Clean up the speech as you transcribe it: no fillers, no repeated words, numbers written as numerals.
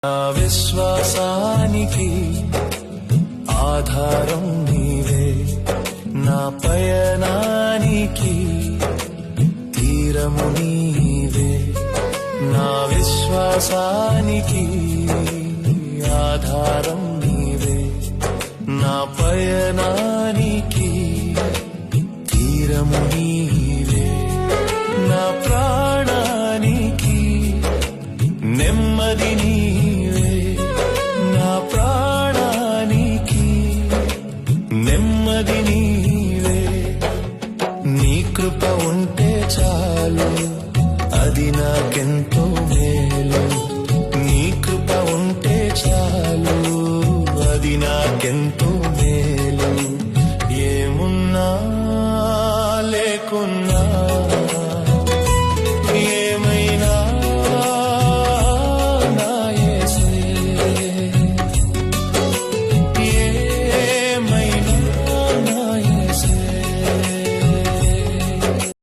నా విశ్వాసానికి ఆధారం నీవే, నా పయనానికి తీరము నీవే. నా విశ్వాసానికి ఆధారం నీవే, నా పయనానికి తీరము నీవే. నా ప్రాణానికి నెమ్మది నీవే, నా ప్రాణానికి నెమ్మది నీవే. నీ కృప ఉంటే చాలు, అది నాకెంతో మేలు. నీ కృప ఉంటే చాలు, అది నాకెంతో